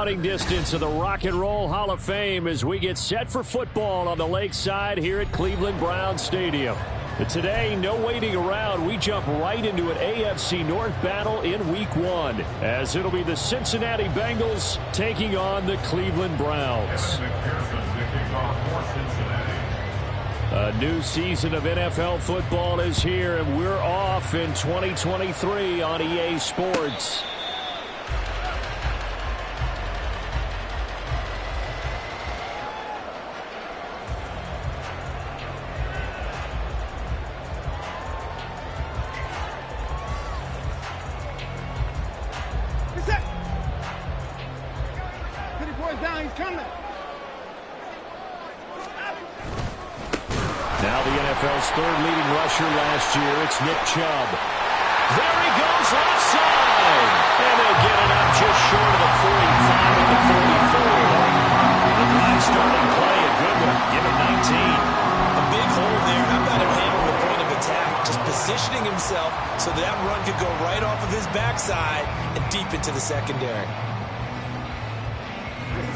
shouting distance of the Rock and Roll Hall of Fame as we get set for football on the lakeside here at Cleveland Browns Stadium. But today, no waiting around. We jump right into an AFC North battle in Week 1, as it'll be the Cincinnati Bengals taking on the Cleveland Browns. A new season of NFL football is here, and we're off in 2023 on EA Sports. Now the NFL's third leading rusher last year, it's Nick Chubb. There he goes left side. And they'll get it up just short of the 45 at the 44. The drive starting play, a good one. Give him 19. A big hole there. How about him handling the point of attack? Just positioning himself so that run could go right off of his backside and deep into the secondary.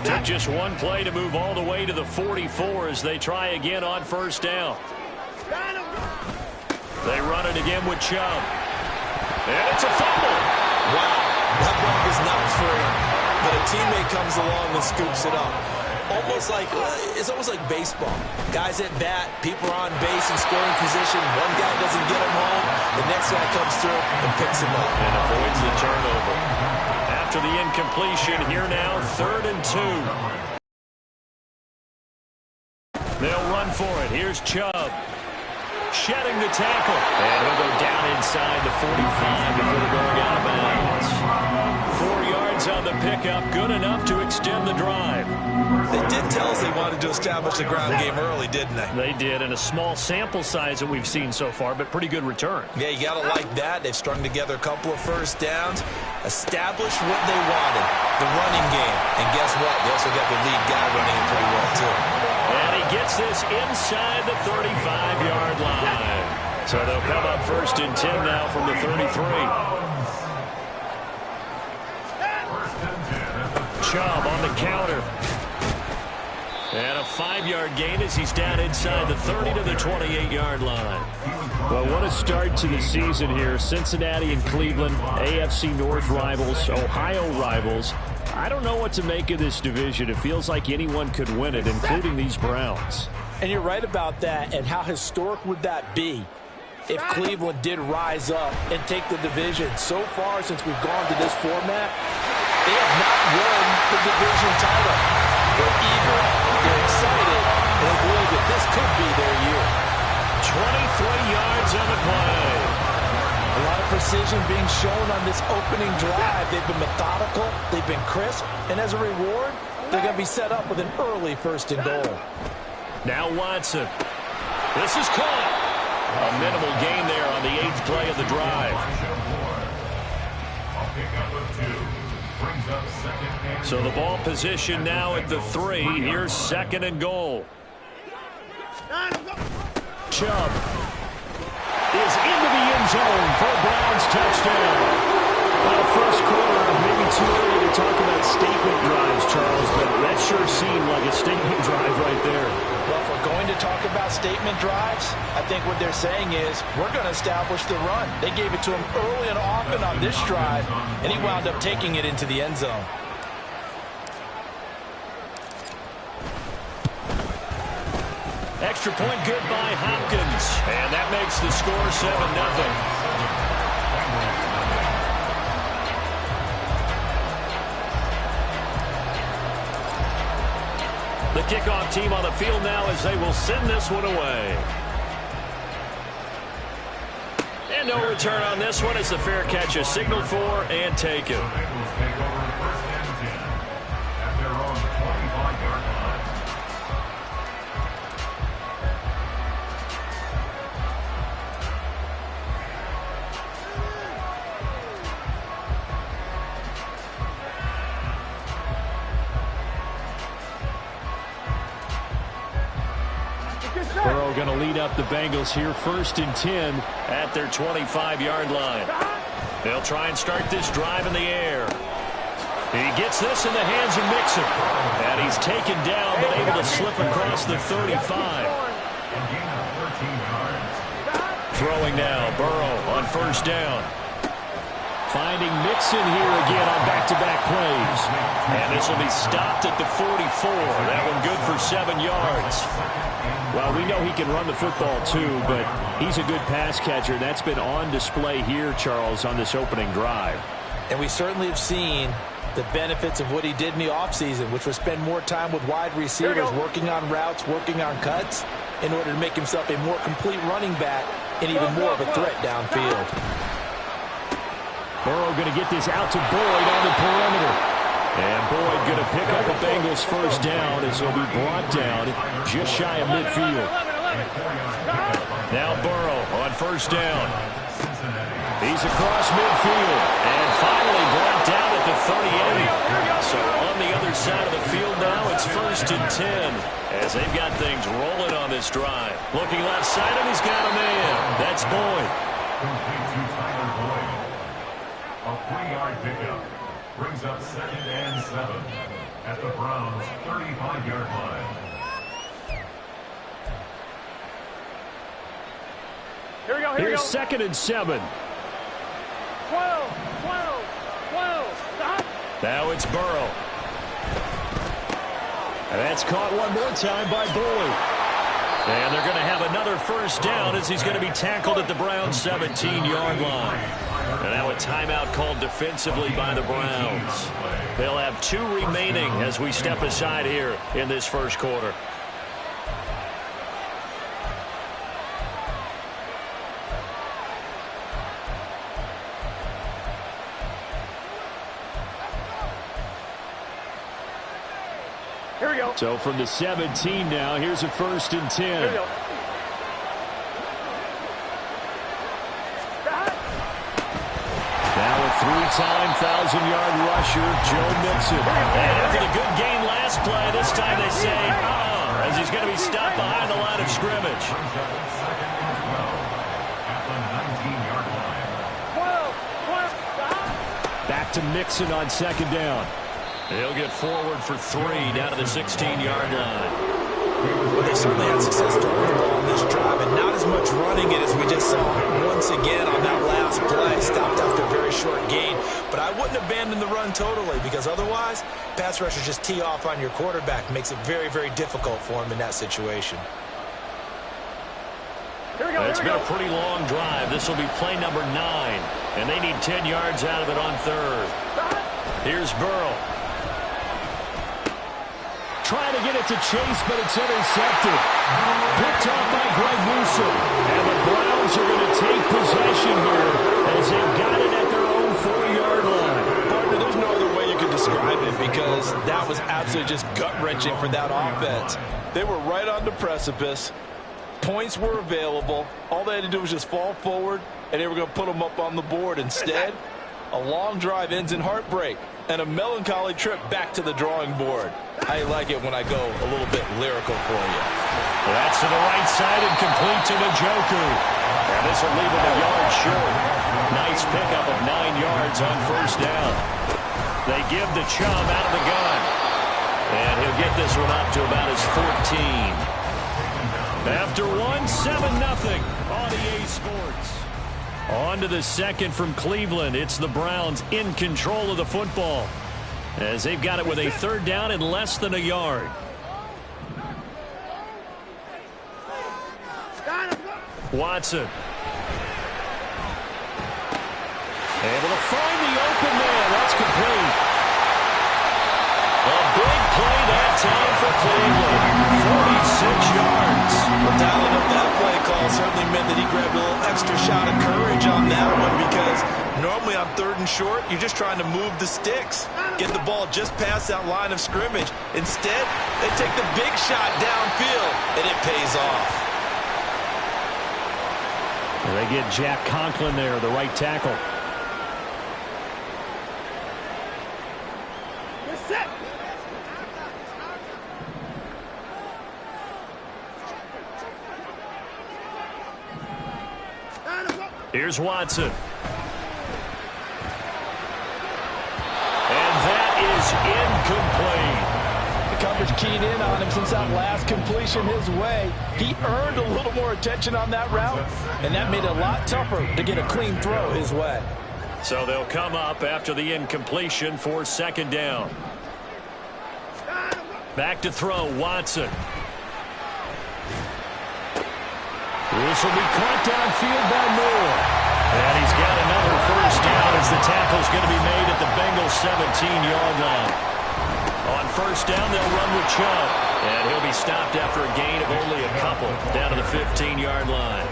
Took just one play to move all the way to the 44 as they try again on first down. They run it again with Chubb. And it's a fumble. Wow, that ball was not for him. But a teammate comes along and scoops it up. It's almost like baseball. Guys at bat, people are on base in scoring position. One guy doesn't get him home. The next guy comes through and picks him up. And avoids the turnover. After the incompletion, here now, 3rd and 2. They'll run for it. Here's Chubb. Shedding the tackle. And he'll go down inside the 45 before going out of bounds. 4 yards on the pickup. Good enough to extend the drive. They did tell us they wanted to establish the ground game early, didn't they? They did, and a small sample size that we've seen so far, but pretty good return. Yeah, you got to like that. They've strung together a couple of first downs, established what they wanted, the running game. And guess what? They also got the lead guy running it pretty well, too. And he gets this inside the 35-yard line. So they'll come up 1st and 10 now from the 33. Chubb on the counter. And a 5-yard gain as he's down inside the 30 to the 28-yard line. Well, what a start to the season here. Cincinnati and Cleveland, AFC North rivals, Ohio rivals. I don't know what to make of this division. It feels like anyone could win it, including these Browns. And you're right about that. And how historic would that be if Cleveland did rise up and take the division? So far, since we've gone to this format, they have not won the division title. They're eager, they're excited, and they believe that this could be their year. 23 yards on the play. A lot of precision being shown on this opening drive. They've been methodical, they've been crisp, and as a reward, they're going to be set up with an early 1st and goal. Now Watson. This is caught. A minimal gain there on the 8th play of the drive. So the ball position now at the 3. Here's 2nd and goal. Chubb is into the end zone for a Browns touchdown. Well, first quarter, maybe too early to talk about statement drives, Charles, but that sure seemed like a statement drive right there. Well, if we're going to talk about statement drives, I think what they're saying is we're going to establish the run. They gave it to him early and often on this drive, and he wound up taking it into the end zone. Extra point good by Hopkins. And that makes the score 7-0. The kickoff team on the field now as they will send this one away. And no return on this one as the fair catch is signaled for and taken. Burrow going to lead up the Bengals here 1st and 10 at their 25-yard line. They'll try and start this drive in the air. He gets this in the hands of Mixon. And he's taken down, but able to slip across the 35. Throwing now, Burrow on first down. Finding Mixon here again on back-to-back plays. And this will be stopped at the 44. That one good for 7 yards. Well, we know he can run the football too, but he's a good pass catcher. That's been on display here, Charles, on this opening drive. And we certainly have seen the benefits of what he did in the offseason, which was spend more time with wide receivers, working on routes, working on cuts, in order to make himself a more complete running back and even more of a threat downfield. Burrow going to get this out to Boyd on the perimeter. And Boyd going to pick up a Bengals first down as he'll be brought down just shy of midfield. Now Burrow on first down. He's across midfield and finally brought down at the 38. So on the other side of the field now, it's 1st and 10 as they've got things rolling on this drive. Looking left side, and he's got a man. That's Boyd. A 3-yard pickup brings up 2nd and 7 at the Browns' 35-yard line. Here's 2nd and 7. 12. Stop. Now it's Burrow. And that's caught one more time by Boyd. And they're going to have another first down as he's going to be tackled at the Browns' 17-yard line. And now a timeout called defensively by the Browns. They'll have 2 remaining as we step aside here in this first quarter. Here we go. So from the 17 now, here's a 1st and 10. Here we go. Now a 3-time 1,000-yard rusher, Joe Mixon. And after the good game last play, this time they say, as he's going to be stopped behind the line of scrimmage. Back to Mixon on 2nd down. He'll get forward for 3 down to the 16-yard line. Well, they certainly had success throwing the ball on this drive, and not as much running it as we just saw once again on that last play. Stopped after a very short gain. But I wouldn't abandon the run totally, because otherwise, pass rushers just tee off on your quarterback. Makes it very, very difficult for him in that situation. It's been a pretty long drive. This will be play number 9, and they need 10 yards out of it on 3rd. Here's Burrow. Trying to get it to Chase, but it's intercepted. Picked off by Greg Newsome. And the Browns are going to take possession here as they've got it at their own 4-yard line. Partner, there's no other way you could describe it, because that was absolutely just gut-wrenching for that offense. They were right on the precipice. Points were available. All they had to do was just fall forward, and they were going to put them up on the board. Instead, a long drive ends in heartbreak and a melancholy trip back to the drawing board. I like it when I go a little bit lyrical for you. That's to the right side and complete to Njoku. And this will leave him a yard short. Nice pickup of 9 yards on first down. They give the Chum out of the gun. And he'll get this one up to about his 14. After 7-0 on EA Sports. On to the second from Cleveland. It's the Browns in control of the football, as they've got it with a 3rd down and less than a yard. Watson. Able to find the open man. That's complete. A big play that time for Cleveland. 46 yards. The dialing up that play call certainly meant that he grabbed a little extra shot of courage on that one, because normally on 3rd and short, you're just trying to move the sticks, get the ball just past that line of scrimmage. Instead, they take the big shot downfield, and it pays off. They get Jack Conklin there, the right tackle. Here's Watson. And that coverage keyed in on him since that last completion his way. He earned a little more attention on that route, and that made it a lot tougher to get a clean throw his way. So they'll come up after the incompletion for second down. Back to throw, Watson. This will be caught downfield by Moore. And he's got another first down as the tackle's going to be made at the Bengals' 17-yard line. On first down, they'll run with Chubb. And he'll be stopped after a gain of only a couple down to the 15-yard line.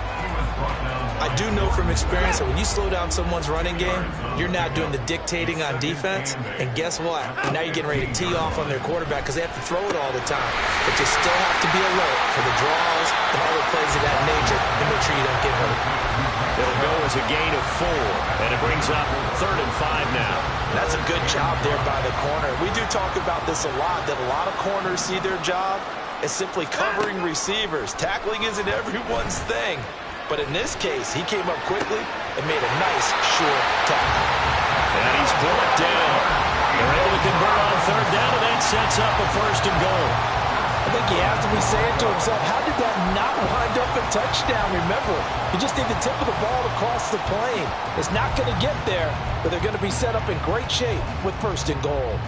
I do know from experience that when you slow down someone's running game, you're not doing the dictating on defense. And guess what? Now you're getting ready to tee off on their quarterback because they have to throw it all the time. But you still have to be alert for the draws and other plays of that nature to make sure you don't get hurt. It'll go as a gain of 4, and it brings up 3rd and 5 now. That's a good job there by the corner. We do talk about this a lot, that a lot of corners see their job as simply covering receivers. Tackling isn't everyone's thing. But in this case, he came up quickly and made a nice, short tackle. And he's brought down. They're able to convert on 3rd down, and that sets up a 1st and goal. I think he has to be saying to himself, how did that not wind up a touchdown? Remember, you just need the tip of the ball to cross the plane. It's not going to get there, but they're going to be set up in great shape with 1st and goal.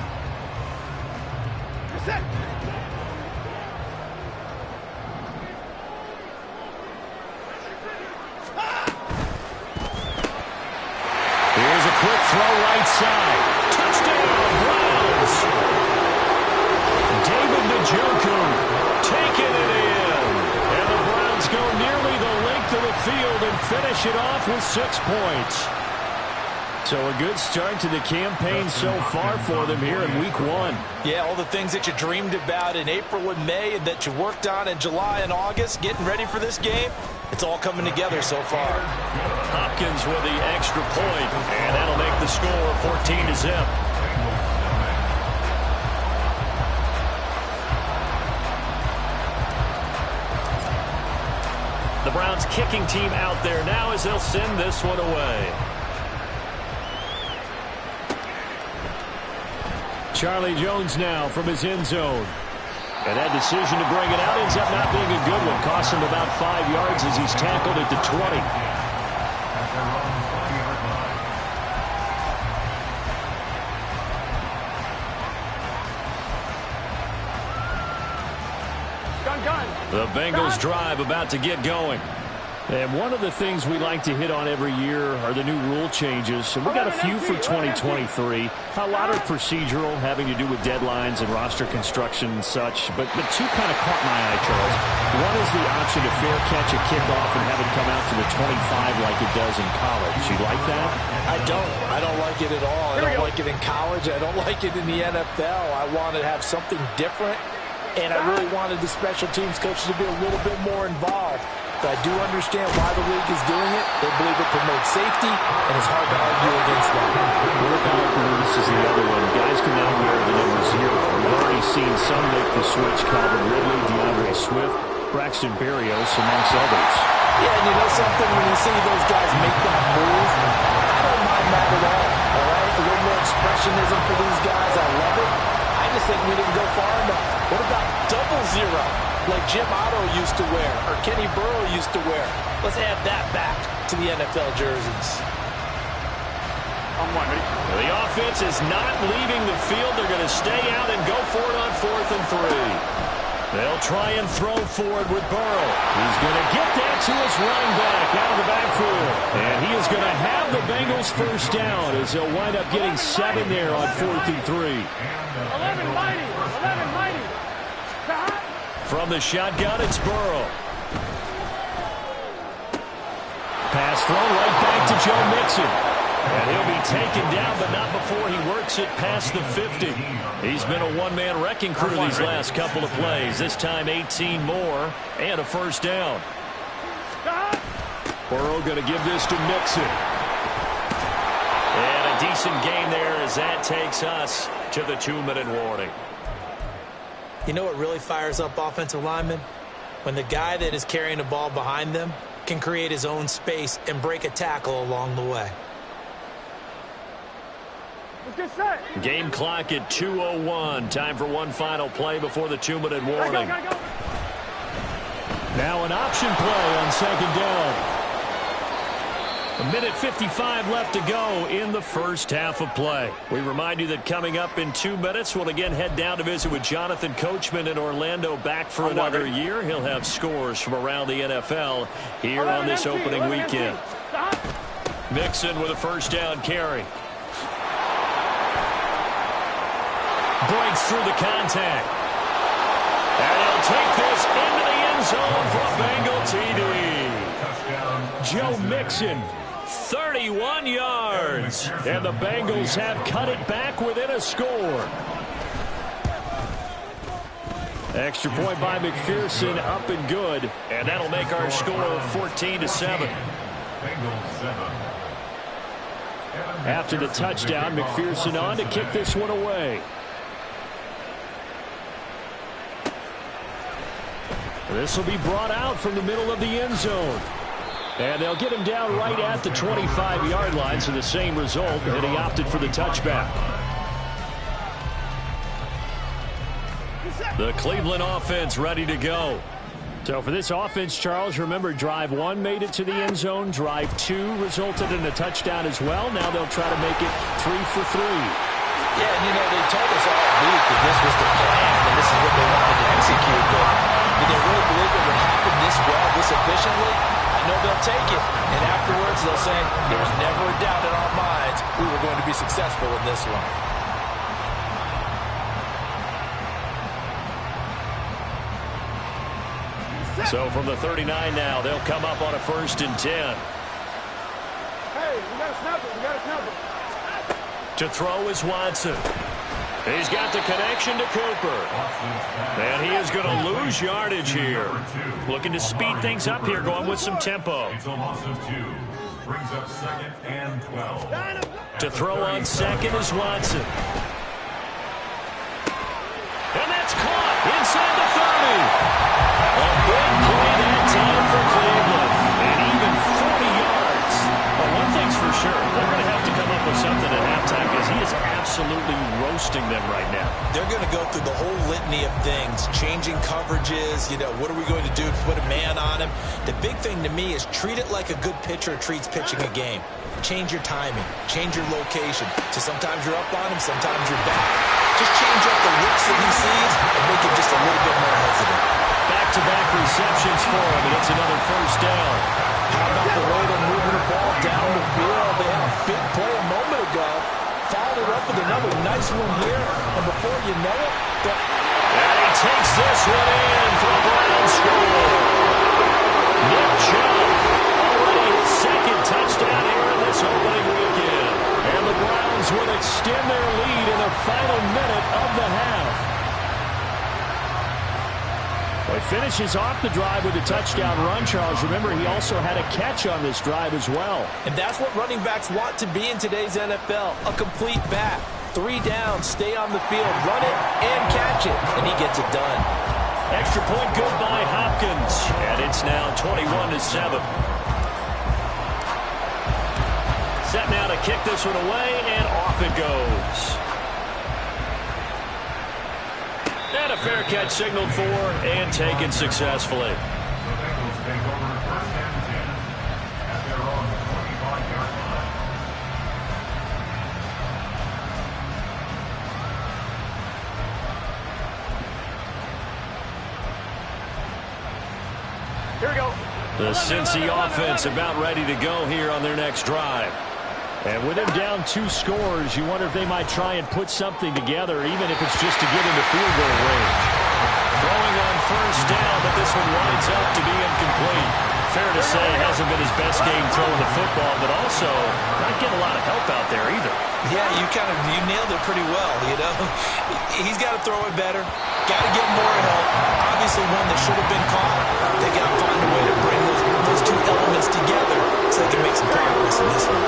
Set. Here's a quick throw right side. Touchdown, Browns. David Njoku taking it in. And the Browns go nearly the length of the field and finish it off with 6 points. So a good start to the campaign so far for them here in week 1. Yeah, all the things that you dreamed about in April and May and that you worked on in July and August, getting ready for this game, it's all coming together so far. Hopkins with the extra point, and that'll make the score 14-0. The Browns kicking team out there now as they'll send this one away. Charlie Jones now from his end zone. And that decision to bring it out ends up not being a good one. Cost him about 5 yards as he's tackled at the 20. The Bengals drive about to get going. And one of the things we like to hit on every year are the new rule changes. And we got a few for 2023. A lot are procedural, having to do with deadlines and roster construction and such. But two kind of caught my eye, Charles. One is the option to fair catch a kickoff and have it come out to the 25 like it does in college. You like that? I don't like it at all. I don't like it in college. I don't like it in the NFL. I want to have something different. And I really wanted the special teams coaches to be a little bit more involved. But I do understand why the league is doing it. They believe it promotes safety, and it's hard to argue against that. What about, this is the other one, guys can now wear the number 0. We've already seen some make the switch, Calvin Ridley, DeAndre Swift, Braxton Berrios, amongst others. Yeah, and you know something, when you see those guys make that move, I don't mind that at all right? A little more expressionism for these guys, I love it. I just think we didn't go far enough. What about 00? Like Jim Otto used to wear, or Kenny Burrow used to wear. Let's add that back to the NFL jerseys. The offense is not leaving the field. They're going to stay out and go for it on 4th and 3. They'll try and throw forward with Burrow. He's going to get that to his running back out of the backfield. And he is going to have the Bengals first down as they'll wind up getting 7 there on 4th and 3. 11 mighty. From the shotgun, it's Burrow. Pass thrown right back to Joe Mixon. And he'll be taken down, but not before he works it past the 50. He's been a one-man wrecking crew these last couple of plays. This time 18 more and a first down. Burrow going to give this to Mixon. And a decent gain there as that takes us to the 2-minute warning. You know what really fires up offensive linemen? When the guy that is carrying the ball behind them can create his own space and break a tackle along the way. Let's get set. Game clock at 2:01. Time for one final play before the 2-minute warning. Gotta go. Now an option play on second down. 1:55 left to go in the first half of play. We remind you that coming up in 2 minutes, we'll again head down to visit with Jonathan Coachman in Orlando, back for another year. He'll have scores from around the NFL here on this opening weekend. Mixon with a first down carry. Breaks through the contact. And he'll take this into the end zone for a Bengal TD. Joe Mixon, 31 yards. And the Bengals have cut it back within a score. Extra point by McPherson, up and good. And that'll make our score 14-7. After the touchdown, McPherson on to kick this one away. This will be brought out from the middle of the end zone. And they'll get him down right at the 25-yard line, so the same result, and he opted for the touchback. The Cleveland offense ready to go. So for this offense, Charles, remember, drive 1 made it to the end zone. Drive 2 resulted in a touchdown as well. Now they'll try to make it 3 for 3. Yeah, and they told us all week that this was the plan and this is what they wanted to execute. But did they really believe it would happen this well, this efficiently? I know they'll take it. And afterwards, they'll say, there was never a doubt in our minds we were going to be successful in this one. So from the 39 now, they'll come up on a 1st and 10. Hey, we got to snap it. We got to snap it. To throw is Watson. He's got the connection to Cooper. And he is going to lose yardage here. Looking to speed things up here, going with some tempo. It's a loss of 2. Brings up 2nd and 12. To throw on 2nd is Watson. And that's caught inside the 30. A big play that time for Cleveland. And even 40 yards. But one thing's for sure, they're going to have to come up with something at halftime because he is absolutely roasting them right now. They're going to go through the whole litany of things, changing coverages, what are we going to do to put a man on him? The big thing to me is treat it like a good pitcher treats pitching a game. Change your timing, change your location. So sometimes you're up on him, sometimes you're back. Just change up the looks that he sees and make him just a little bit more hesitant. Back-to-back receptions for him, and it's another first down. How about the way they're moving the ball down the field? They had a big play a moment ago. Followed it up with another nice one here. And before you know it, and he takes this one in for a Browns score. Nick Chubb, already his 2nd touchdown here in this opening weekend. And the Browns will extend their lead in the final minute of the half. Well, he finishes off the drive with a touchdown run, Charles. Remember, he also had a catch on this drive as well. And that's what running backs want to be in today's NFL, a complete back. 3 downs, stay on the field, run it, and catch it. And he gets it done. Extra point good by Hopkins. And it's now 21-7. Set now to kick this one away, and off it goes. And a fair catch signaled for and taken successfully. The Bengals take over 1st and 10 at their own 25-yard line. Here we go. The Cincy offense about ready to go here on their next drive. And with him down 2 scores, you wonder if they might try and put something together, even if it's just to get into field goal range. Throwing on 1st down, but this one winds up to be incomplete. Fair to say it hasn't been his best game throwing the football, but also not getting a lot of help out there either. Yeah, you nailed it pretty well, He's got to throw it better, got to get more help. Obviously one that should have been caught. They got to find a way to bring those 2 elements together so they can make some progress in this one.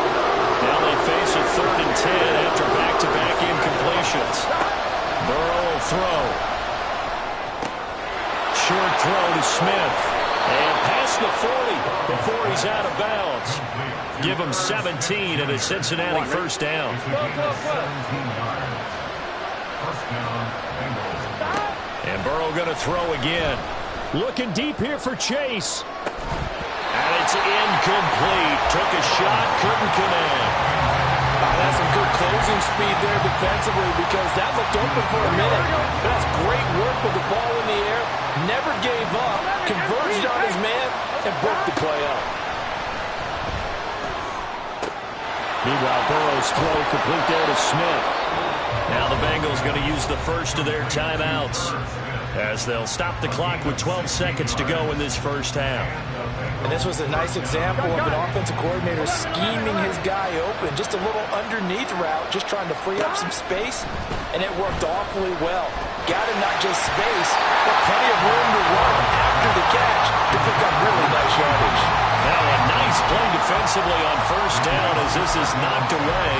Now they face a 3rd and 10 after back-to-back incompletions. Burrow will throw. Short throw to Smith. And past the 40 before he's out of bounds. Give him 17 and a Cincinnati first down. And Burrow going to throw again. Looking deep here for Chase. And it's incomplete. Took a shot, couldn't connect. That's some good closing speed there defensively because that looked open for a minute. That's great work with the ball in the air. Never gave up. Converged on his man and broke the play up. Meanwhile, Burrow's throw complete there to Smith. Now the Bengals going to use the first of their timeouts as they'll stop the clock with 12 seconds to go in this first half. And this was a nice example of an offensive coordinator scheming his guy open. Just a little underneath route, just trying to free up some space, and it worked awfully well. Got him not just space, but plenty of room to run after the catch to pick up really nice yardage. Now a nice play defensively on first down as this is knocked away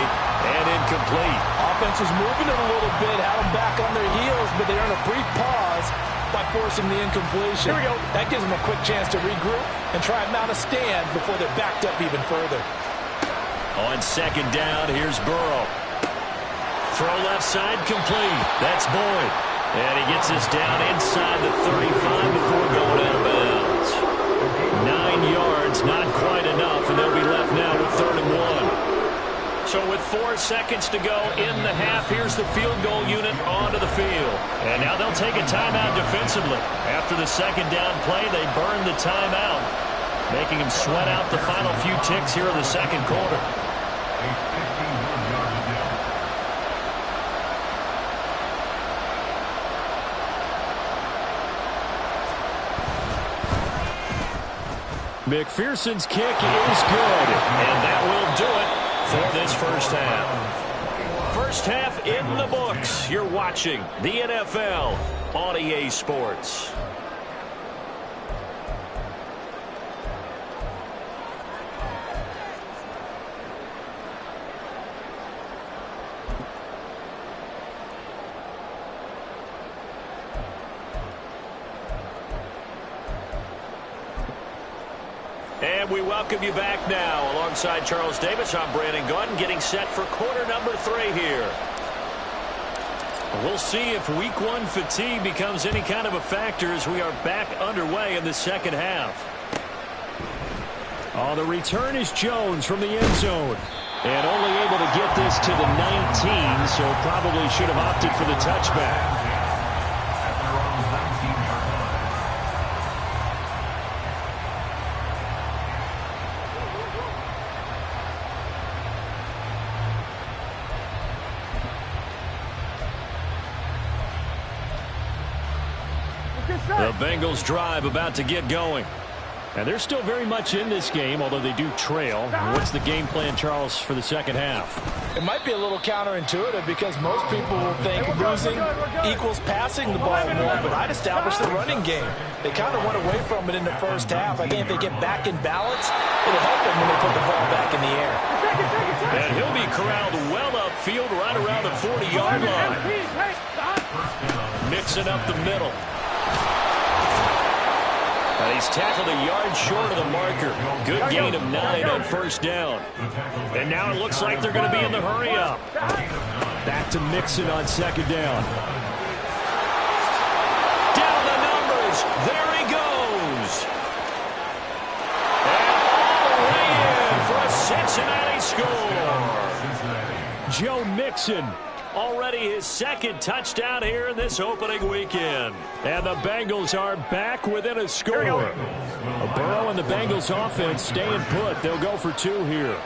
and incomplete. Offense was moving it a little bit, had them back on their heels, but they earned a brief pause by forcing the incompletion. Here we go. That gives them a quick chance to regroup and try and mount a stand before they're backed up even further. On second down, here's Burrow. Throw left side complete. That's Boyd. And he gets us down inside the 35 before going out of bounds. 9 yards, not quite enough, and they'll be left now with 3rd and 1. So with 4 seconds to go in the half, here's the field goal unit onto the field. And now they'll take a timeout defensively. After the second down play, they burn the timeout, making him sweat out the final few ticks here in the second quarter. McPherson's kick is good, and that will do it for this first half. First half in the books. You're watching the NFL on EA Sports. And we welcome you back now. Alongside Charles Davis, I'm Brandon Gordon, getting set for quarter number 3 here. We'll see if week 1 fatigue becomes any kind of a factor as we are back underway in the second half. On the return is Jones from the end zone. And only able to get this to the 19, so probably should have opted for the touchback. The Bengals drive about to get going. And they're still very much in this game, although they do trail. What's the game plan, Charles, for the second half? It might be a little counterintuitive because most people will think losing equals passing the ball more, but I'd establish the running game. They kind of went away from it in the first half. I think if they get back in balance, it'll help them when they put the ball back in the air. And he'll be corralled well upfield right around the 40-yard line. Mixing up the middle. And he's tackled a yard short of the marker. Good gain of 9 on first down. And now it looks like they're going to be in the hurry-up. Back to Mixon on second down. Down the numbers. There he goes. And all the way in for a Cincinnati score. Joe Mixon. Already his second touchdown here in this opening weekend. And the Bengals are back within a score. Burrow and the Bengals offense staying put. They'll go for 2 here.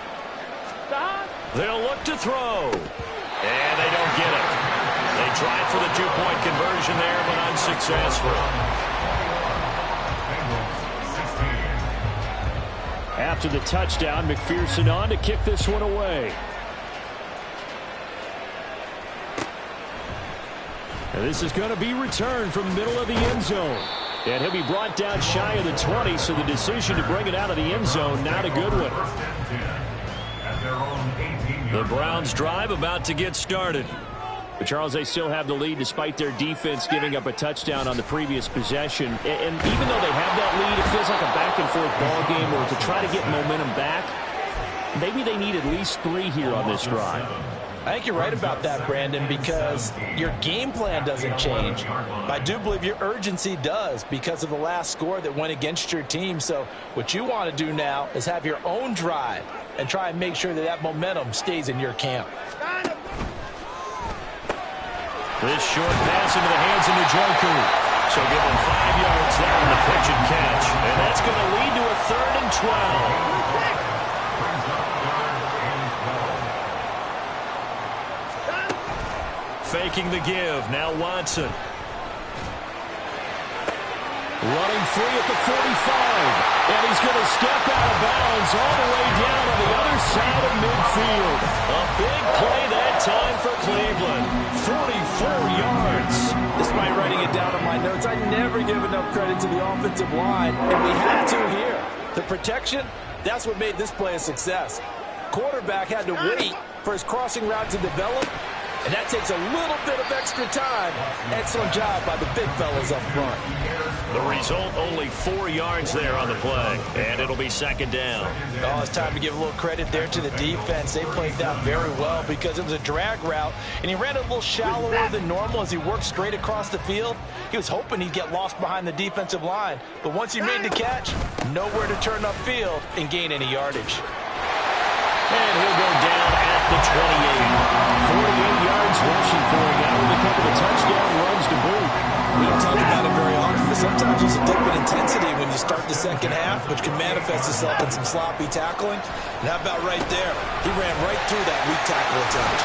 They'll look to throw. And they don't get it. They tried for the 2-point conversion there, but unsuccessful. After the touchdown, McPherson on to kick this one away. And this is going to be returned from the middle of the end zone. And he'll be brought down shy of the 20, so the decision to bring it out of the end zone, not a good one. The Browns drive about to get started. But, Charles, they still have the lead despite their defense giving up a touchdown on the previous possession. And even though they have that lead, it feels like a back-and-forth ball game, or to try to get momentum back, maybe they need at least 3 here on this drive. I think you're right about that, Brandon, because your game plan doesn't change. I do believe your urgency does because of the last score that went against your team. So what you want to do now is have your own drive and try and make sure that that momentum stays in your camp. This short pass into the hands of Njoku. So give him 5 yards there on the pitch and catch. And that's going to lead to a 3rd and 12. Faking the give. Now Watson. Running free at the 45. And he's going to step out of bounds all the way down on the other side of midfield. A big play that time for Cleveland. 44 yards. Despite writing it down on my notes, I never give enough credit to the offensive line, and we have to here. The protection, that's what made this play a success. Quarterback had to wait for his crossing route to develop, and that takes a little bit of extra time. Excellent job by the big fellas up front. The result, only 4 yards there on the play, and it'll be 2nd down. Oh, it's time to give a little credit there to the defense. They played that very well because it was a drag route, and he ran a little shallower than normal as he worked straight across the field. He was hoping he'd get lost behind the defensive line, but once he made the catch, nowhere to turn upfield and gain any yardage. And he'll go down at the 28. 48 yards rushing for him now with a couple of touchdown runs to boot. We don't talk about it very often, but sometimes there's a dip in intensity when you start the second half, which can manifest itself in some sloppy tackling. And how about right there? He ran right through that weak tackle attempt.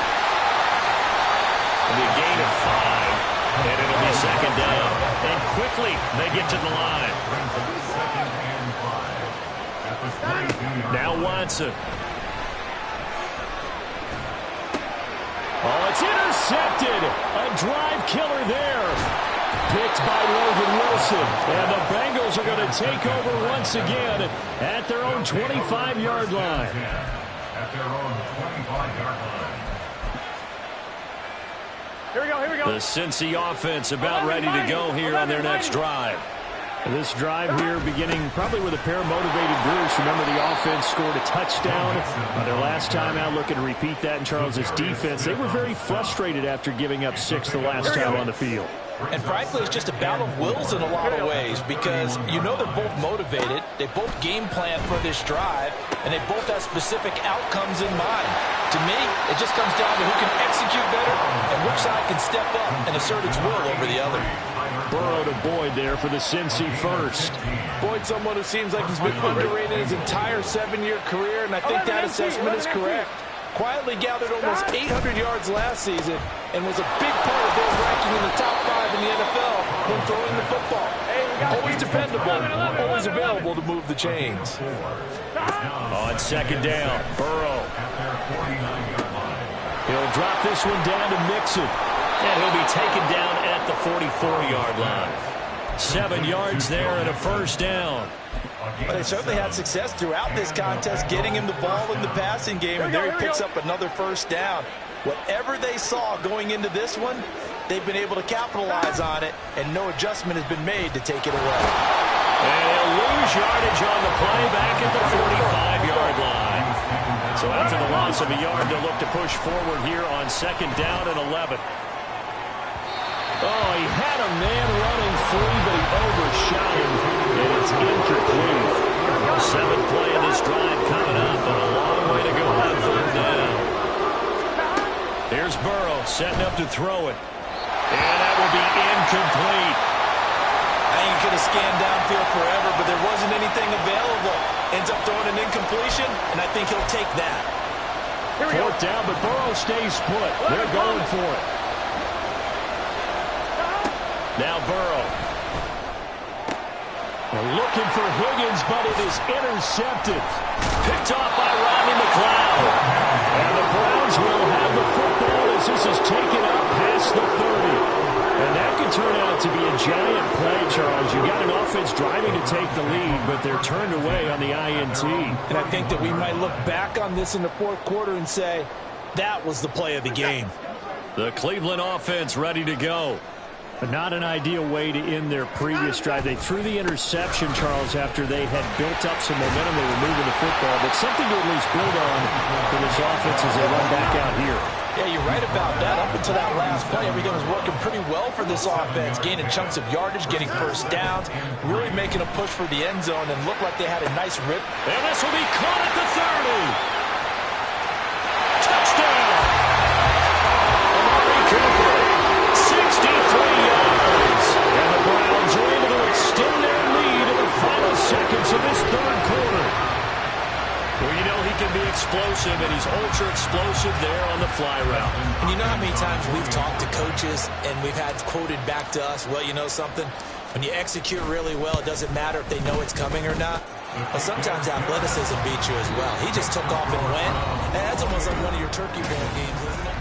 The gain of 5, and it'll be 2nd down. And quickly, they get to the line. Now Watson. Oh, it's intercepted. A drive killer there. Picked by Logan Wilson. And the Bengals are going to take over once again at their own 25-yard line. At their own 25-yard line. Here we go, here we go. The Cincy offense about ready to go here on their next drive. This drive here beginning probably with a pair of motivated Bruce. Remember, the offense scored a touchdown on their last time out. Looking to repeat that in Charles's defense. They were very frustrated after giving up 6 the last time on the field. And frankly, it's just a battle of wills in a lot of ways because you know they're both motivated. They both game plan for this drive, and they both have specific outcomes in mind. To me, it just comes down to who can execute better and which side can step up and assert its will over the other. Burrow to Boyd there for the Cincy first. Boyd, someone who seems like he's been underrated his entire 7-year career, and I think that assessment is correct. Quietly gathered almost 800 yards last season and was a big part of their ranking in the top 5 in the NFL when throwing the football. Always dependable, always available to move the chains. On 2nd down, Burrow. He'll drop this one down to Mixon. And he'll be taken down at the 44-yard line. 7 yards there and a 1st down. But they certainly had success throughout this contest, getting him the ball in the passing game, and there he picks up another 1st down. Whatever they saw going into this one, they've been able to capitalize on it, and no adjustment has been made to take it away. And they'll lose yardage on the play back at the 45-yard line. So after the loss of a yard, they'll look to push forward here on 2nd down and 11. Oh, he had a man running free, but he overshot him, and it's incomplete. 7th play of this drive coming up, and a long way to go on 3rd down. Here's Burrow setting up to throw it, and that will be incomplete. I think he could have scanned downfield forever, but there wasn't anything available. Ends up throwing an incompletion, and I think he'll take that. 4th down, but Burrow stays put. They're going for it. Now Burrow. They're looking for Higgins, but it is intercepted. Picked off by Rodney McLeod. And the Browns will have the football as this is taken up past the 30. And that could turn out to be a giant play, Charles. You got an offense driving to take the lead, but they're turned away on the INT. And I think that we might look back on this in the 4th quarter and say, that was the play of the game. The Cleveland offense ready to go. Not an ideal way to end their previous drive. They threw the interception, Charles, after they had built up some momentum. They were moving the football, but something to at least build on for this offense as they run back out here. Yeah, you're right about that. Up until that last play, everything was working pretty well for this offense, gaining chunks of yardage, getting first downs, really making a push for the end zone, and looked like they had a nice rip. And this will be caught at the 30. Touchdown! Amari Cooper, 63 yards. And the Browns are able to extend their lead in the final seconds of this third quarter. Well, you know he can be explosive, and he's ultra-explosive there on the fly route. And you know how many times we've talked to coaches and we've had quoted back to us, well, you know something? When you execute really well, it doesn't matter if they know it's coming or not. But sometimes athleticism beats you as well. He just took off and went. And that's almost like one of your turkey bowl games, isn't it?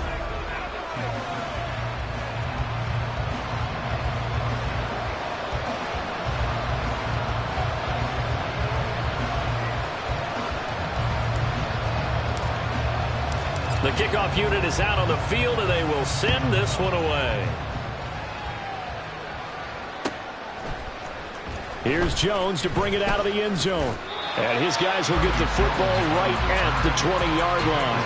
The kickoff unit is out on the field, and they will send this one away. Here's Jones to bring it out of the end zone. And his guys will get the football right at the 20-yard line.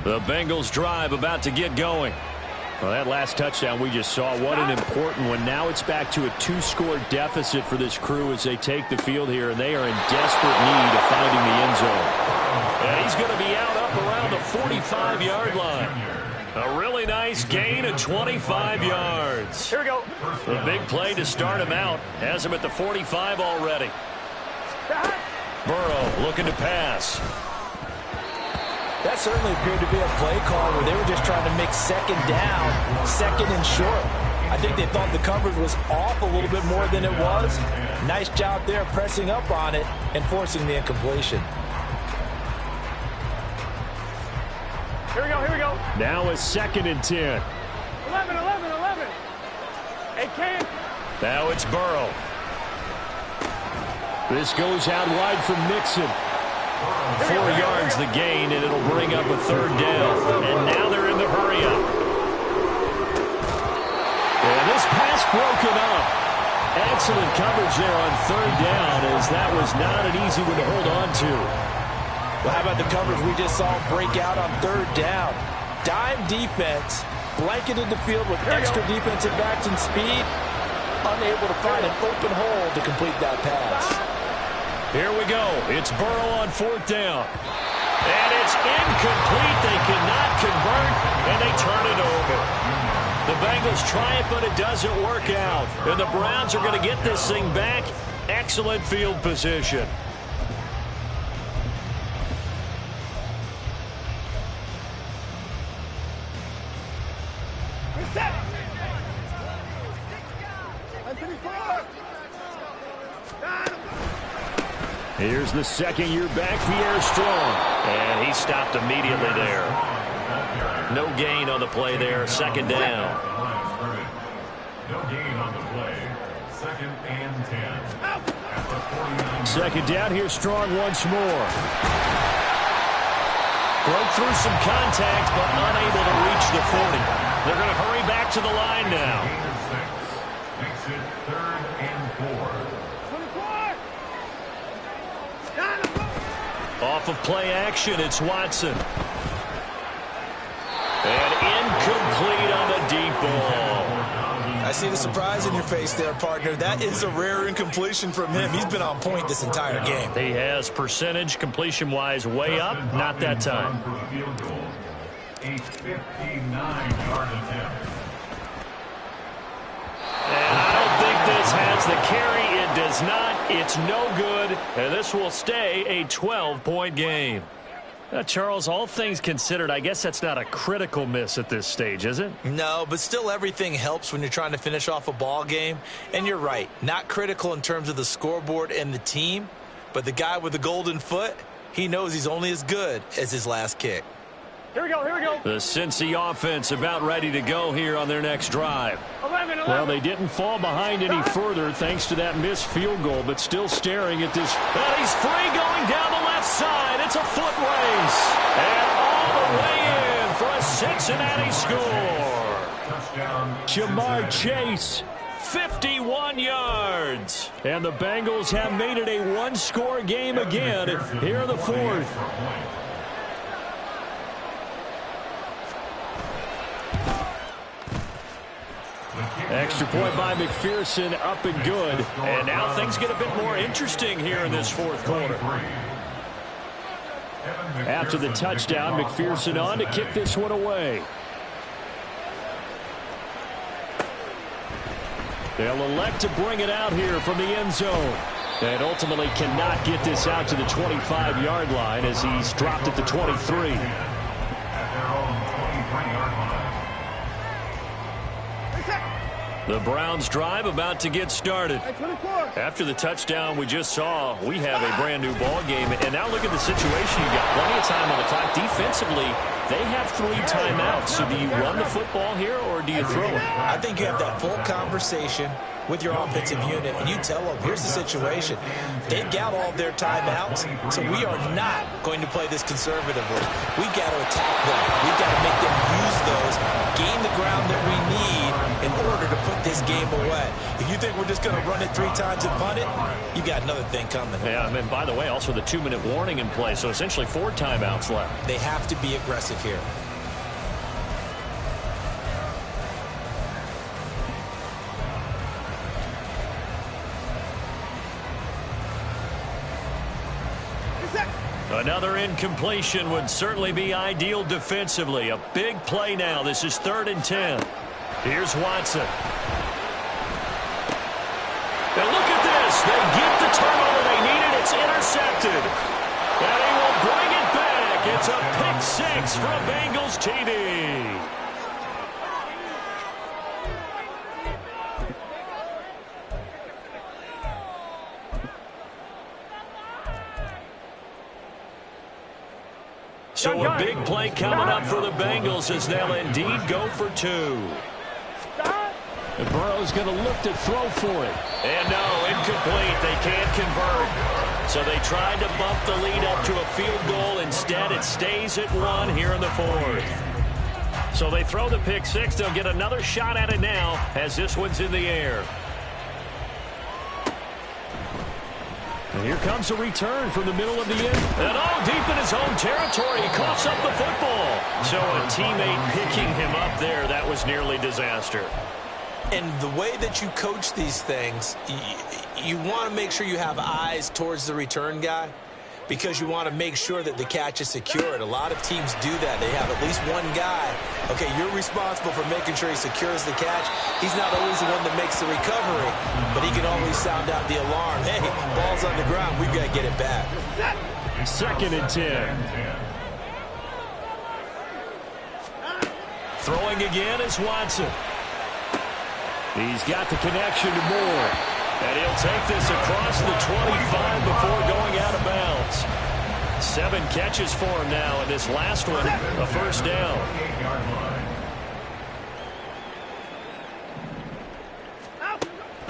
The Bengals drive about to get going. Well, that last touchdown we just saw, what an important one. Now it's back to a 2-score deficit for this crew as they take the field here, and they are in desperate need of finding the end zone. And he's going to be out up around the 45-yard line. A really nice gain of 25 yards. Here we go. The big play to start him out. Has him at the 45 already. Burrow looking to pass. That certainly appeared to be a play call where they were just trying to make second down, second and short. I think they thought the coverage was off a little bit more than it was. Nice job there pressing up on it and forcing the incompletion. Here we go, here we go. Now a 2nd and 10. 11. Hey, Cam. Now it's Burrow. This goes out wide from Mixon. 4 yards the gain, and it'll bring up a 3rd down. And now they're in the hurry-up. And this pass broken up. Excellent coverage there on 3rd down, as that was not an easy one to hold on to. Well, how about the coverage we just saw break out on 3rd down? Dime defense, blanketed the field with extra defensive backs and speed, unable to find an open hole to complete that pass. Here we go. It's Burrow on 4th down. And it's incomplete. They cannot convert, and they turn it over. The Bengals try it, but it doesn't work out. And the Browns are going to get this thing back. Excellent field position. Here's the 2nd-year back, Pierre Strong. And he stopped immediately there. No gain on the play there, 2nd down. No gain on the play. 2nd and 10. At the 49. 2nd down, here's Strong once more. Broke through some contact, but unable to reach the 40. They're going to hurry back to the line now. Makes it 3rd and 4. Off of play action, it's Watson. And incomplete on the deep ball. I see the surprise in your face there, partner. That is a rare incompletion from him. He's been on point this entire game. He has percentage completion-wise way up, not that time. A 59-yard attempt. And I don't think this has the carry. It does not. It's no good. And this will stay a 12-point game. Charles, all things considered, I guess that's not a critical miss at this stage, is it? No, but still everything helps when you're trying to finish off a ball game. And you're right, not critical in terms of the scoreboard and the team, but the guy with the golden foot, he knows he's only as good as his last kick. Here we go, here we go. The Cincy offense about ready to go here on their next drive. 11. Well, they didn't fall behind any further thanks to that missed field goal, but still staring at this. And he's free going down the left side. It's a foot race. And all the way in for a Cincinnati score. Jamar Chase, 51 yards. And the Bengals have made it a one-score game again here in the fourth. Extra point by McPherson, up and good. And now things get a bit more interesting here in this fourth quarter. After the touchdown, McPherson on to kick this one away. They'll elect to bring it out here from the end zone. And ultimately cannot get this out to the 25-yard line as he's dropped at the 23. The Browns drive about to get started. After the touchdown we just saw, we have a brand new ball game. And now look at the situation. You've got plenty of time on the clock. Defensively, they have 3 timeouts. So do you run the football here or do you throw it? I think you have that full conversation with your offensive unit, and you tell them, here's the situation. They've got all their timeouts, so we are not going to play this conservatively. We've got to attack them. We've got to make them use those, gain the ground that we need in order to put this game away. If you think we're just going to run it 3 times and punt it, you got another thing coming. Yeah, and by the way, also the 2-minute warning in play, so essentially 4 timeouts left. They have to be aggressive here. Another incompletion would certainly be ideal defensively. A big play now. This is 3rd and 10. Here's Watson. And look at this. They get the turnover they needed. It's intercepted. And he will bring it back. It's a pick 6 from Bengals TD. So a big play coming up for the Bengals as they'll indeed go for 2. And Burrow's going to look to throw for it. And no, incomplete. They can't convert. So they tried to bump the lead up to a field goal. Instead, it stays at 1 here in the fourth. So they throw the pick 6. They'll get another shot at it now as this one's in the air. And here comes a return from the middle of the end. And all deep in his own territory. He coughs up the football. So a teammate picking him up there. That was nearly disaster. And the way that you coach these things, you want to make sure you have eyes towards the return guy because you want to make sure that the catch is secured. A lot of teams do that. They have at least one guy. Okay, you're responsible for making sure he secures the catch. He's not always the one that makes the recovery, but he can always sound out the alarm. Hey, ball's on the ground. We've got to get it back. 2nd and 10. Throwing again is Watson. He's got the connection to Moore. And he'll take this across the 25 before going out of bounds. 7 catches for him now, and this last one, a first down.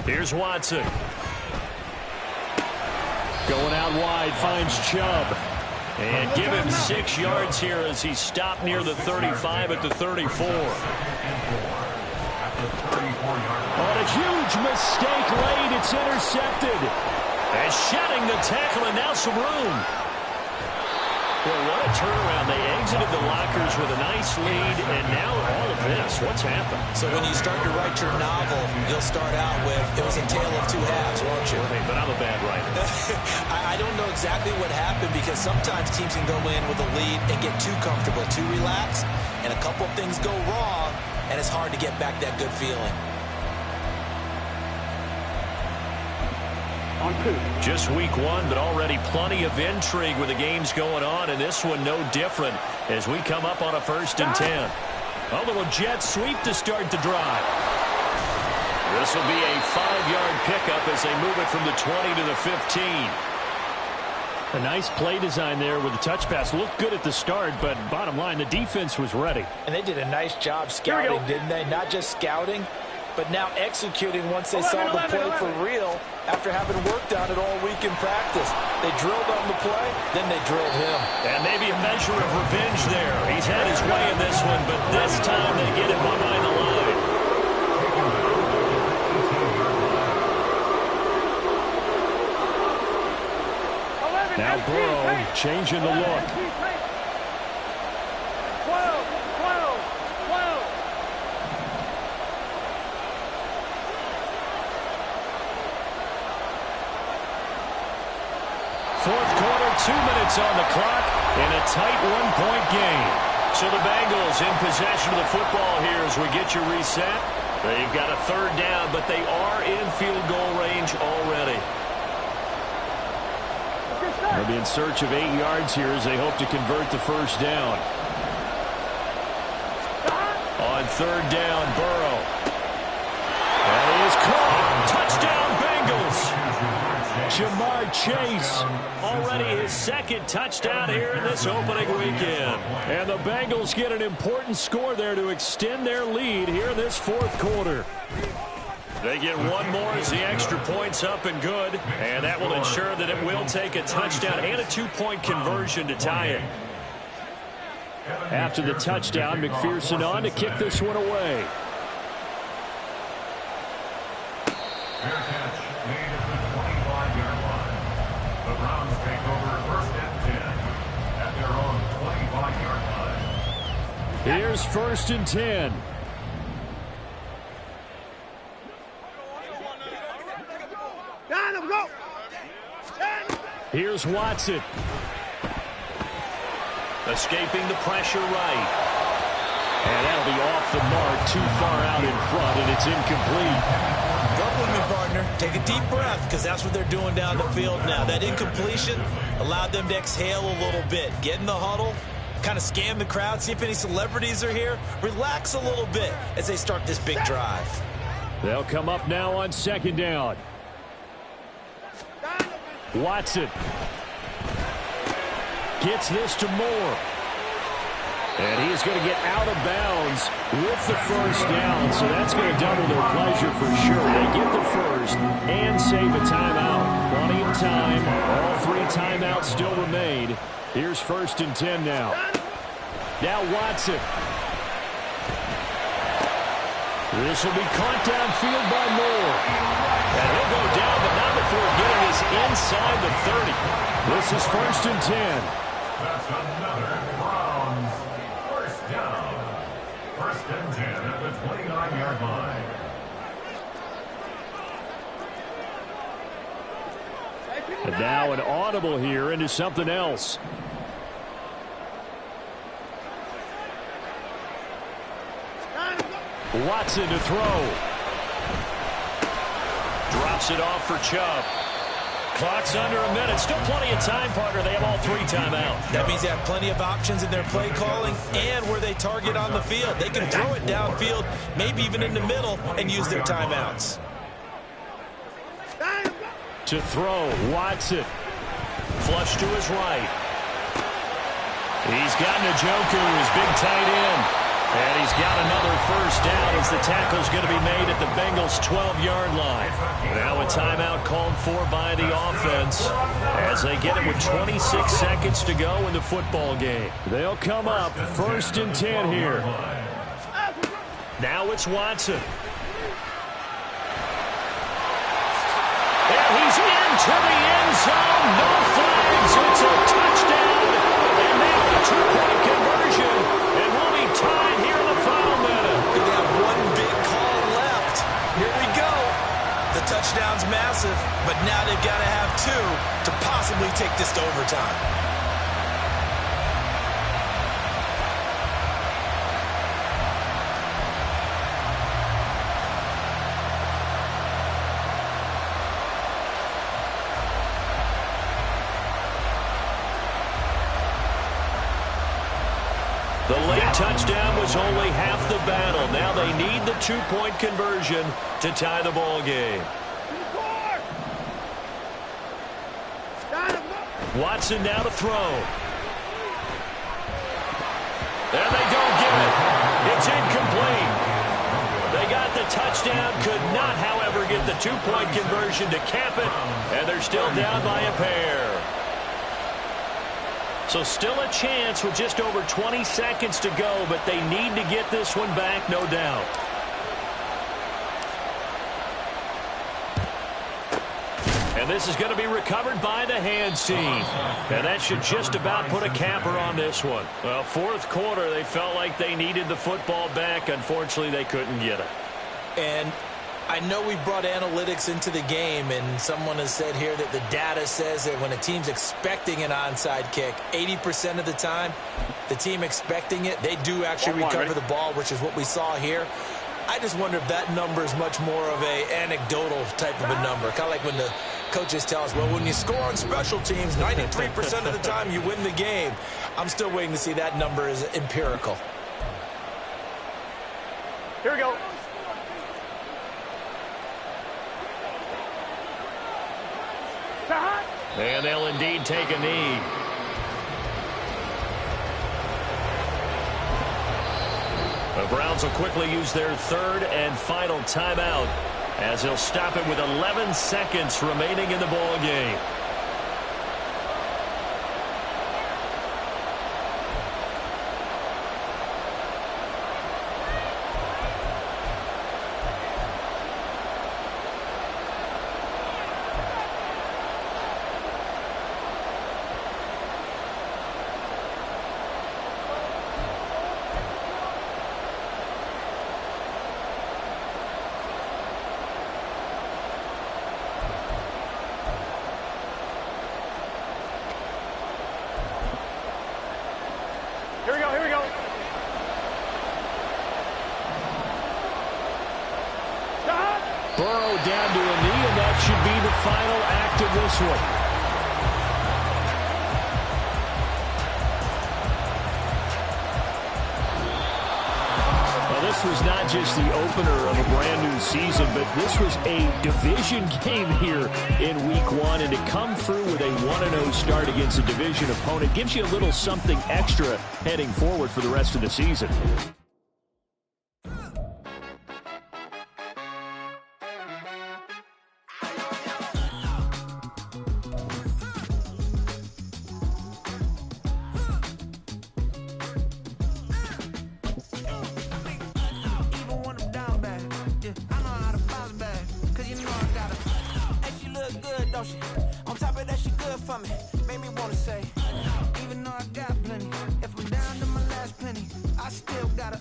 Here's Watson. Going out wide, finds Chubb. And give him 6 yards here as he stopped near the 35 at the 34. On a huge mistake late, it's intercepted. And shedding the tackle, and now some room. Well, what a turnaround. They exited the lockers with a nice lead, and now all of this. What's happened? So when you start to write your novel, you'll start out with, it was a tale of 2 halves, won't you? Hey, but I'm a bad writer. I don't know exactly what happened because sometimes teams can go in with a lead and get too comfortable, too relaxed, and a couple of things go wrong, and it's hard to get back that good feeling. On 2. Just week 1, but already plenty of intrigue with the games going on, and this one no different as we come up on a 1st and 10. A little jet sweep to start the drive. This will be a 5-yard pickup as they move it from the 20 to the 15. A nice play design there with the touch pass. Looked good at the start, but bottom line, the defense was ready. And they did a nice job scouting, didn't they? Not just scouting, but now executing once they saw the play for real after having worked on it all week in practice. They drilled on the play, then they drilled him. And maybe a measure of revenge there. He's had his way in this one, but this time they get it behind the line. Now Burrow changing the look. 12. Fourth quarter, 2 minutes on the clock, in a tight 1-point game. So the Bengals in possession of the football here as we get you reset. They've got a 3rd down, but they are in field goal range already. They'll be in search of 8 yards here as they hope to convert the 1st down. On 3rd down, Burrow. That is caught. Touchdown, Bengals. Jamar Chase, already his 2nd touchdown here in this opening weekend. And the Bengals get an important score there to extend their lead here in this 4th quarter. They get one more as the extra point's up and good. And that will ensure that it will take a touchdown and a 2-point conversion to tie it. After the touchdown, McPherson on to kick this one away. Fair catch made at the 25-yard line. The Browns take over 1st and 10 at their own 25-yard line. Here's 1st and 10. Go. Here's Watson. Escaping the pressure right. And that'll be off the mark, too far out in front, and it's incomplete. Go with me, partner. Take a deep breath, because that's what they're doing down the field now. That incompletion allowed them to exhale a little bit. Get in the huddle, kind of scan the crowd, see if any celebrities are here. Relax a little bit as they start this big drive. They'll come up now on 2nd down. Watson gets this to Moore. And he is going to get out of bounds with the 1st down, so that's going to double their pleasure for sure. They get the 1st and save a timeout. Plenty of time. All 3 timeouts still remain. Here's 1st and 10 now. Now Watson. This will be caught downfield by Moore. And he'll go down, but not before getting us inside the 30. This is 1st and 10. That's another Browns 1st down. 1st and 10 at the 29-yard line. And now an audible here into something else. Watson to throw. Drops it off for Chubb. Clock's under a minute. Still plenty of time, partner. They have all 3 timeouts. That means they have plenty of options in their play calling and where they target on the field. They can throw it downfield, maybe even in the middle, and use their timeouts. To throw, Watson. Flush to his right. He's got Njoku, his big tight end. And he's got another 1st down as the tackle's going to be made at the Bengals' 12-yard line. Now a timeout called for by the offense as they get it with 26 seconds to go in the football game. They'll come up 1st and 10 here. Now it's Watson. And he's into the end zone. No flags. It's a touchdown. And now a 2-point conversion. And we'll be tied here in the final minute. They have one big call left. Here we go. The touchdown's massive, but now they've got to have 2 to possibly take this to overtime. touchdown was only half the battle. Now they need the two-point conversion to tie the ball game. Watson now to throw. And they don't get it. It's incomplete. They got the touchdown, could not, however, get the two-point conversion to cap it, and they're still down by a pair. So still a chance with just over 20 seconds to go, but they need to get this one back, no doubt. And this is going to be recovered by the hands team. And that should just about put a capper on this one. Well, fourth quarter, they felt like they needed the football back. Unfortunately, they couldn't get it. And I know we brought analytics into the game, and someone has said here that the data says that when a team's expecting an onside kick, 80% of the time, the team expecting it, they do actually recover the ball, which is what we saw here. I just wonder if that number is much more of a anecdotal type of a number. Kind of like when the coaches tell us, well, when you score on special teams, 93% of the time you win the game. I'm still waiting to see that number is empirical. Here we go. And they'll indeed take a knee. The Browns will quickly use their third and final timeout as he'll stop it with 11 seconds remaining in the ball game. Burrow down to a knee, and that should be the final act of this one. Well, this was not just the opener of a brand new season, but this was a division game here in Week 1, and to come through with a 1-0 start against a division opponent gives you a little something extra heading forward for the rest of the season. On top of that, she good for me. Made me wanna say, even though I got plenty, if I'm down to my last penny, I still gotta.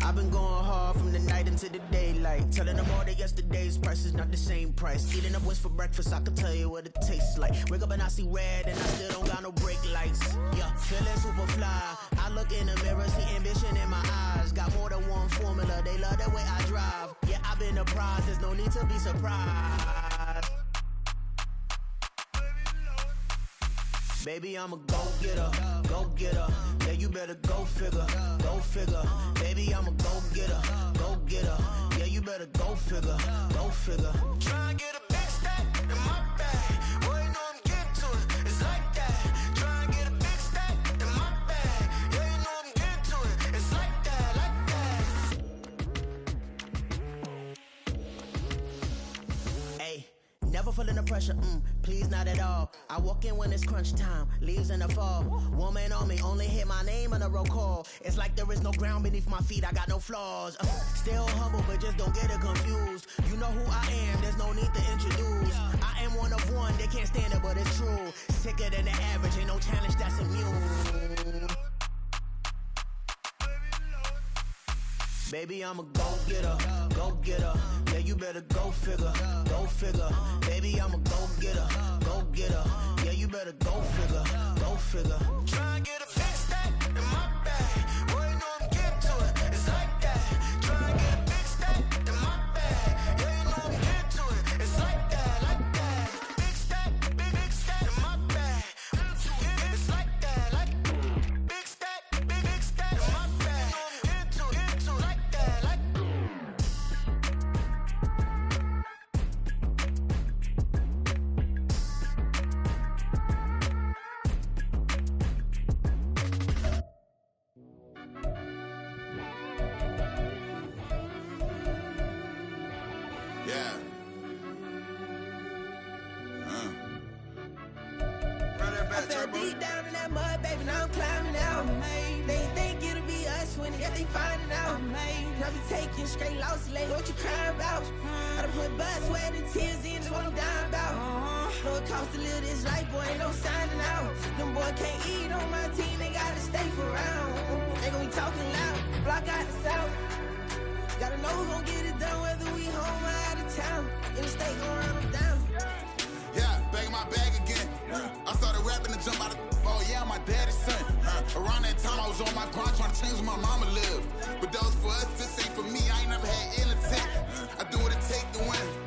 I've been going hard from the night into the daylight, telling them all that yesterday's price is not the same price. Eating up what's for breakfast, I can tell you what it tastes like. Wake up and I see red and I still don't got no brake lights. Yeah, feeling super fly. I look in the mirror, see ambition in my eyes. Got more than one formula, they love the way I drive. Yeah, I've been a prize, there's no need to be surprised. Baby, I'm a go-getter, go-getter. Yeah, you better go figure, go figure. Baby, I'm a go-getter, go-getter. Yeah, you better go figure, go figure. Try and get a big stack in my bag. Boy, you know I'm getting to it, it's like that. Try and get a big stack in my bag. Yeah, you know I'm getting to it, it's like that, like that. Hey, never feeling the pressure, please not at all. I walk in when it's crunch time, leaves in the fall. Woman on me, only hit my name on a roll call. It's like there is no ground beneath my feet, I got no flaws. Still humble, but just don't get it confused. You know who I am, there's no need to introduce. I am one of one, they can't stand it, but it's true. Sicker than the average, ain't no challenge that's immune. Baby, I'm a go-getter, go-getter. Yeah, you better go figure, go figure. Baby, I'm a go-getter, go-getter. Yeah, you better go figure, go figure. Try and get a big stack in my bag. Boy, you know I'm getting to it, it's like that. Try and get a big stack in my bag. Yeah, you know fell deep down in that mud, baby, now I'm climbing out. They think it'll be us when they finding out. I be taking straight losses, lady, what you crying about? I done put blood, sweat, and tears in, that's what I'm dying about. Know it costs to live this life, boy, ain't no signing out. Them boy can't eat on my team, they gotta stay for round. They gon' be talking loud, block out the south. Gotta know who gon' get it done, whether we home or out of town. In the state, gon' run them down. Yeah, back in my bag again. I started rapping to jump out of oh yeah, my daddy's son. Around that time I was on my grind trying to change where my mama lived. But that was for us, this ain't for me. I ain't never had ill intent. I do what it take to win.